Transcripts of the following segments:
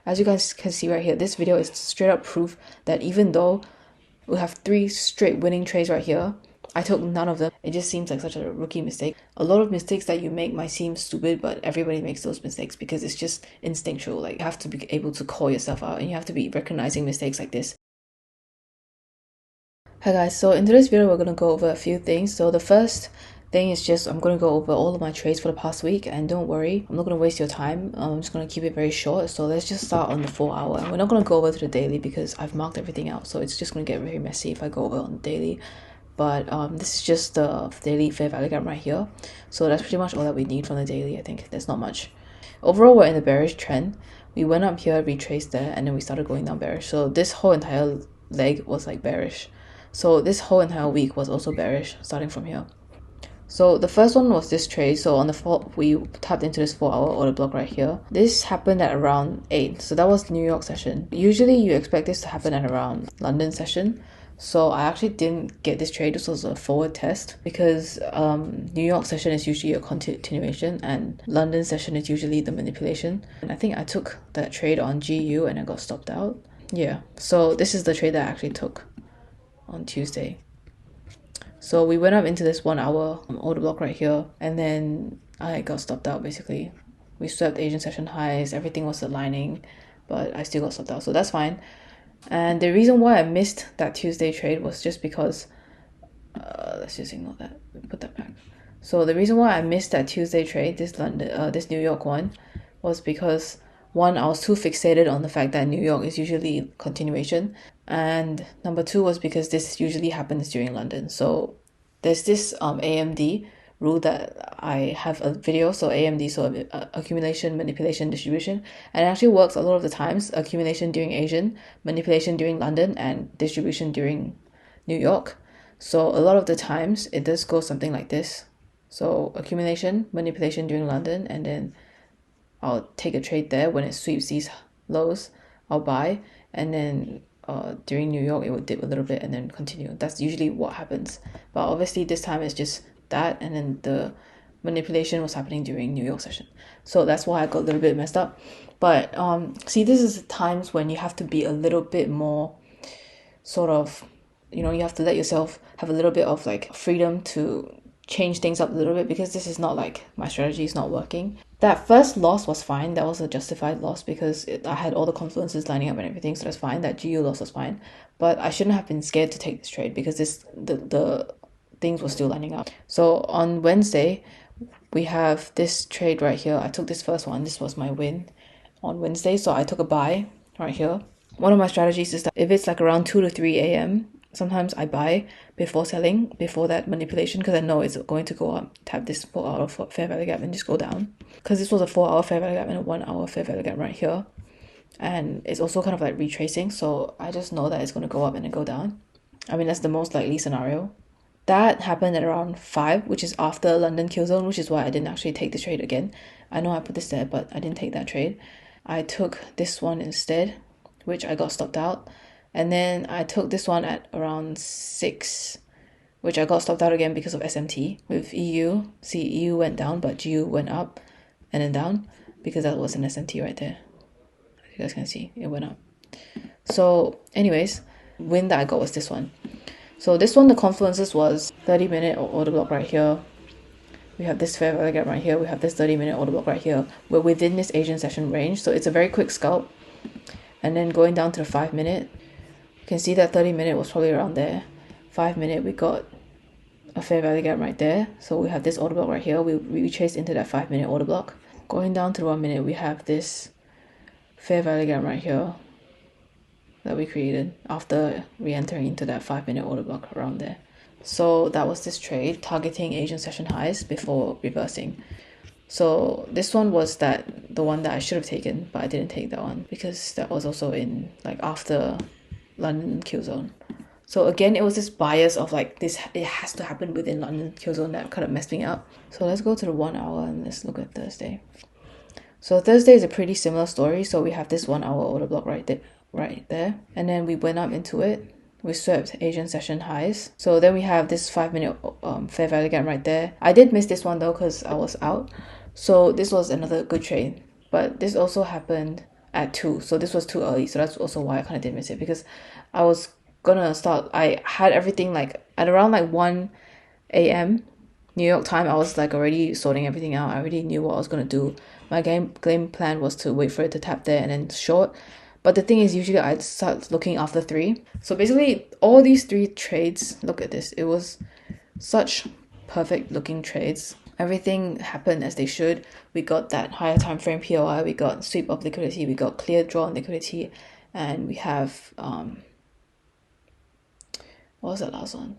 As you guys can see right here, this video is straight up proof that even though we have 3 straight winning trades right here, I took none of them. It just seems like such a rookie mistake. A lot of mistakes that you make might seem stupid, but everybody makes those mistakes because it's just instinctual. Like, you have to be able to call yourself out and you have to be recognizing mistakes like this. Hi guys, so in today's video we're going to go over a few things. So the first thing is just I'm going to go over all of my trades for the past week, and don't worry, I'm not going to waste your time. I'm just going to keep it very short. So let's just start on the 4 hour, and we're not going to go over to the daily because I've marked everything out, so it's just going to get very messy if I go over on the daily. But this is just the daily fair value gap right here, so that's pretty much all that we need from the daily. I think there's not much. Overall, we're in the bearish trend. We went up here, retraced there, and then we started going down bearish. So this whole entire leg was like bearish. So this whole entire week was also bearish, starting from here. So the first one was this trade. So on the 4th, we tapped into this 4 hour order block right here. This happened at around 8. So that was New York session. Usually you expect this to happen at around London session. So I actually didn't get this trade. This was a forward test because New York session is usually a continuation and London session is usually the manipulation. And I think I took that trade on GU and I got stopped out. Yeah, so this is the trade that I actually took on Tuesday. So we went up into this 1 hour order block right here, and then I got stopped out basically. We swept Asian session highs, everything was aligning, but I still got stopped out, so that's fine. And the reason why I missed that Tuesday trade was just because let's just ignore that, put that back. So the reason why I missed that Tuesday trade, this New York one, was because one, I was too fixated on the fact that New York is usually continuation, and number 2 was because this usually happens during London. So there's this AMD rule that I have a video. So AMD, so accumulation, manipulation, distribution, and it actually works a lot of the times. Accumulation during Asian, manipulation during London, and distribution during New York. So a lot of the times it does go something like this. So accumulation, manipulation during London, and then I'll take a trade there. When it sweeps these lows, I'll buy, and then during New York it would dip a little bit and then continue. That's usually what happens, but obviously this time it's just that, and then the manipulation was happening during New York session, so that's why I got a little bit messed up. But see, this is times when you have to be a little bit more sort of, you have to let yourself have a little bit of like freedom to change things up a little bit, because this is not like my strategy is not working. That first loss was fine. That was a justified loss because I had all the confluences lining up and everything, so that's fine. That GU loss was fine, but I shouldn't have been scared to take this trade because the things were still lining up. So on Wednesday, we have this trade right here. I took this first one. This was my win on Wednesday, so I took a buy right here. One of my strategies is that if it's like around 2 to 3 a.m., sometimes I buy before selling, before that manipulation, because I know it's going to go up, tap this 4 hour fair value gap and just go down. Because this was a 4 hour fair value gap and a 1 hour fair value gap right here. And it's also kind of like retracing, so I just know that it's going to go up and then go down. I mean, that's the most likely scenario. That happened at around 5, which is after London kill zone, which is why I didn't actually take the trade again. I know I put this there, but I didn't take that trade. I took this one instead, which I got stopped out. And then I took this one at around 6, which I got stopped out again because of SMT. With EU, see, EU went down, but GU went up and then down because that was an SMT right there. As you guys can see, it went up. So anyways, win that I got was this one. So this one, the confluences was 30-minute order block right here. We have this fair value gap right here. We have this 30-minute order block right here. We're within this Asian session range, so it's a very quick scalp. And then going down to the 5-minute, you can see that 30-minute was probably around there. 5-minute, we got a fair value gap right there. So we have this order block right here. We retraced into that 5-minute order block. Going down to the 1-minute, we have this fair value gap right here that we created after re-entering into that 5-minute order block around there. So that was this trade targeting Asian session highs before reversing. So this one was the one that I should have taken, but I didn't take that one because that was also in like after London kill zone. So again, it was this bias of like this, it has to happen within London kill zone that kind of messed me up. So let's go to the 1 hour and let's look at Thursday. So Thursday is a pretty similar story. So we have this 1 hour order block right there, and then we went up into it. We swept Asian session highs. So then we have this 5-minute fair value gap right there. I did miss this one though because I was out. So this was another good trade, but this also happened at 2, so this was too early, so that's also why I kind of did miss it, because I was gonna start, I had everything like at around like 1 a.m. New York time. I was like already sorting everything out. I already knew what I was gonna do. My game plan was to wait for it to tap there and then short. But the thing is, usually I'd start looking after 3. So basically, all these 3 trades, look at this. It was such perfect looking trades. Everything happened as they should. We got that higher time frame POI, we got sweep of liquidity, we got clear draw on liquidity, and we have what was that last one?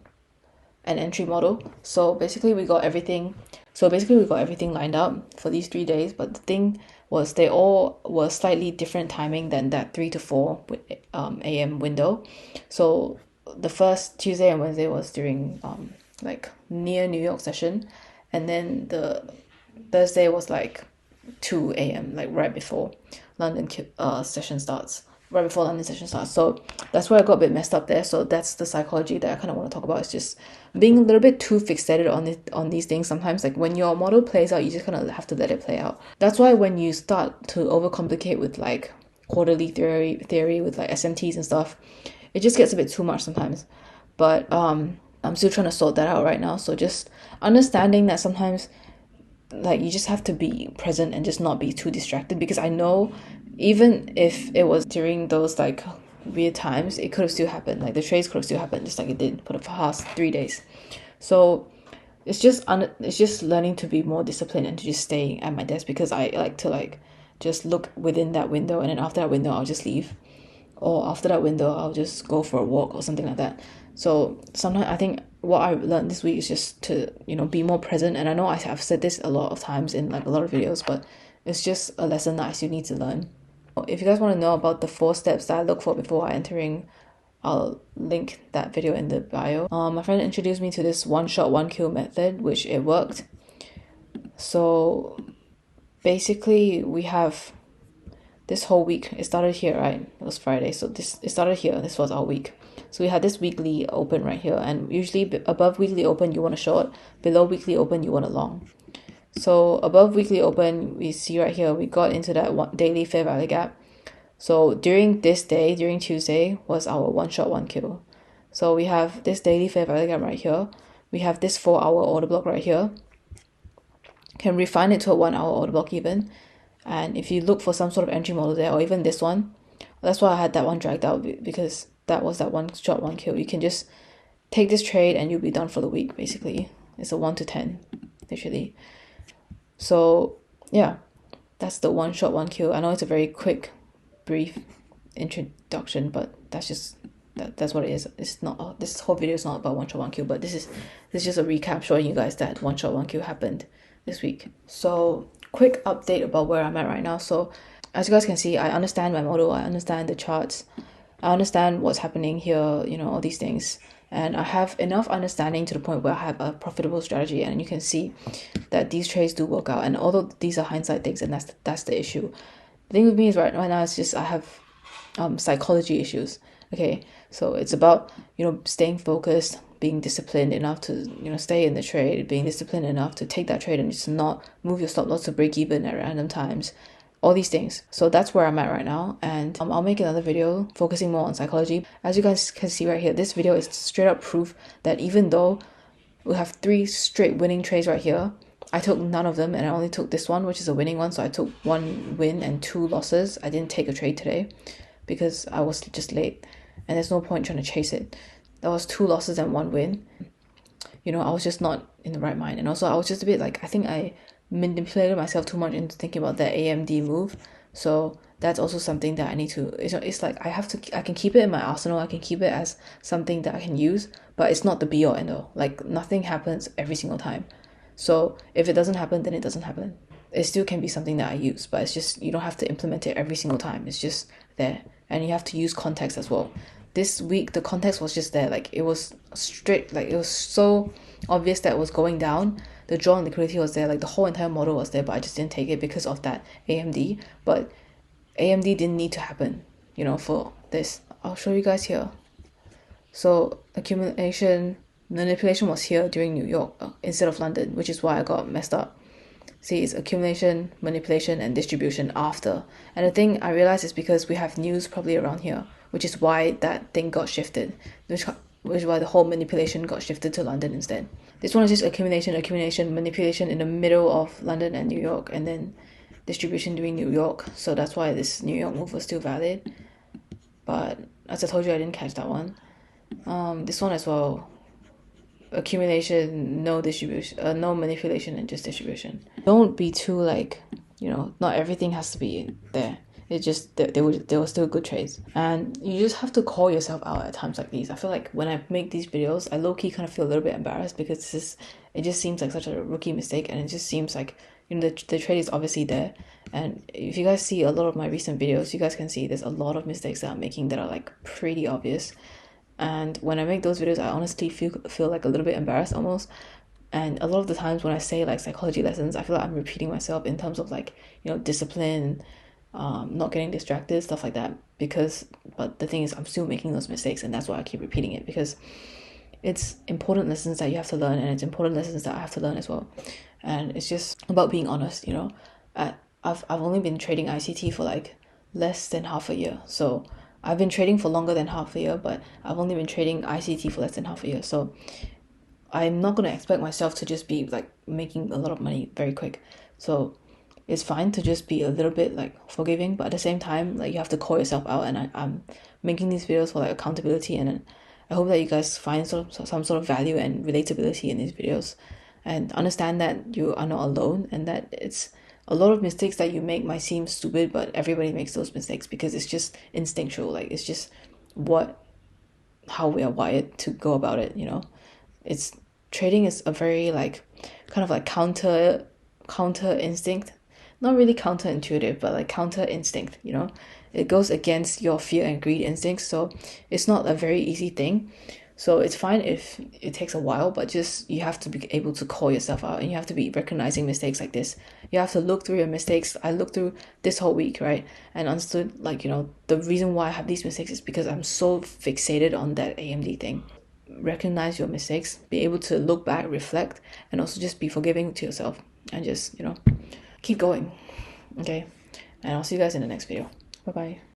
An entry model. So basically we got everything lined up for these 3 days, but the thing was they all were slightly different timing than that 3 to 4 a.m. window. So the first Tuesday and Wednesday was during like near New York session, and then the Thursday was like 2 a.m. like right before London session starts. Right before London session starts. So that's where I got a bit messed up there. So that's the psychology that I kind of want to talk about. It's just being a little bit too fixated on these things. Sometimes, like when your model plays out, you just kind of have to let it play out. That's why when you start to overcomplicate with like quarterly theory with like SMTs and stuff, it just gets a bit too much sometimes. But I'm still trying to sort that out right now. So just understanding that sometimes like you just have to be present and just not be too distracted, because I know even if it was during those like weird times, it could have still happened. Like the trades could have still happened just like it did for the past 3 days. So it's just learning to be more disciplined and to just stay at my desk, because I like to like just look within that window, and then after that window I'll just leave, or after that window I'll just go for a walk or something like that. So sometimes I think what I learned this week is just to, be more present. And I know I've said this a lot of times in like a lot of videos, but it's just a lesson that I still need to learn. If you guys want to know about the 4 steps that I look for before entering, I'll link that video in the bio. My friend introduced me to this 1 shot 1 kill method, which it worked. So basically we have this whole week. It started here, right? It was Friday, so it started here. This was our week. So we had this weekly open right here, and usually above weekly open you want a short, below weekly open you want a long. So above weekly open, we see right here we got into that daily fair value gap. So during this day, during Tuesday, was our 1 shot 1 kill. So we have this daily fair value gap right here. We have this 4-hour order block right here. Can refine it to a 1-hour order block even. And if you look for some sort of entry model there, or even this one, that's why I had that one dragged out, because that was that 1 shot 1 kill. You can just take this trade and you'll be done for the week, basically. It's a 1 to 10, literally. So yeah, that's the 1 shot 1 kill. I know it's a very quick, brief introduction, but that's what it is. It's not, this whole video is not about 1 shot 1 kill, but this is just a recap showing you guys that 1 shot 1 kill happened this week. So quick update about where I'm at right now. So as you guys can see, I understand my model, I understand the charts, I understand what's happening here, all these things. And I have enough understanding to the point where I have a profitable strategy, and you can see that these trades do work out. And although these are hindsight things, and that's the issue. The thing with me is right now it's just I have psychology issues. Okay, so it's about staying focused, being disciplined enough to stay in the trade, being disciplined enough to take that trade and just not move your stop loss to break even at random times. All these things. So that's where I'm at right now, and I'll make another video focusing more on psychology. As you guys can see right here, this video is straight up proof that even though we have 3 straight winning trades right here, I took none of them, and I only took this one, which is a winning one. So I took 1 win and 2 losses. I didn't take a trade today because I was just late, and there's no point trying to chase it. That was 2 losses and 1 win. I was just not in the right mind, and also I was just a bit like, I think I manipulated myself too much into thinking about that AMD move. So that's also something that I need to, it's like I can keep it in my arsenal, I can keep it as something that I can use, but it's not the be all end all. Like nothing happens every single time. So if it doesn't happen, then it doesn't happen. It still can be something that I use, but it's just, you don't have to implement it every single time. It's just there, and you have to use context as well. This week the context was just there, like it was straight, like it was so obvious that it was going down. The draw on liquidity was there, like the whole entire model was there, but I just didn't take it because of that AMD. But AMD didn't need to happen, for this. I'll show you guys here. So manipulation was here during New York instead of London, which is why I got messed up. see it's accumulation, manipulation, and distribution after. And the thing I realized is because we have news probably around here, which is why that thing got shifted, which is why the whole manipulation got shifted to London instead. This one is just accumulation, manipulation in the middle of London and New York, and then distribution during New York. So that's why this New York move was still valid. But as I told you, I didn't catch that one. This one as well. Accumulation, no distribution, no manipulation, and just distribution. Don't be too like, not everything has to be there. It's just they were still good trades, and you just have to call yourself out at times like these. I feel like when I make these videos, I low-key kind of feel a little bit embarrassed because it just seems like such a rookie mistake, and it just seems like the trade is obviously there. And if you guys see a lot of my recent videos, you guys can see there's a lot of mistakes that I'm making that are like pretty obvious. And when I make those videos, I honestly feel like a little bit embarrassed almost. And a lot of the times when I say like psychology lessons, I feel like I'm repeating myself in terms of like, discipline, not getting distracted, stuff like that. But the thing is, I'm still making those mistakes, and that's why I keep repeating it, because it's important lessons that you have to learn, and it's important lessons that I have to learn as well. And it's just about being honest, I've only been trading ICT for like less than half a year. So I've been trading for longer than half a year, but I've only been trading ICT for less than half a year. So I'm not going to expect myself to just be like making a lot of money very quick. So it's fine to just be a little bit like forgiving, but at the same time, like you have to call yourself out. And I'm making these videos for like accountability, and I hope that you guys find some sort of value and relatability in these videos, and understand that you are not alone, and that it's a lot of mistakes that you make might seem stupid, but everybody makes those mistakes because it's just instinctual. Like it's just how we are wired to go about it. It's trading is a very like kind of like counter instinct, not really counterintuitive, but like counter instinct. It goes against your fear and greed instincts, so it's not a very easy thing. So it's fine if it takes a while, but just you have to be able to call yourself out, and you have to be recognizing mistakes like this. You have to look through your mistakes. I looked through this whole week, right? And understood like, the reason why I have these mistakes is because I'm so fixated on that AMD thing. Recognize your mistakes, be able to look back, reflect, and also just be forgiving to yourself, and just, keep going. Okay? And I'll see you guys in the next video. Bye-bye.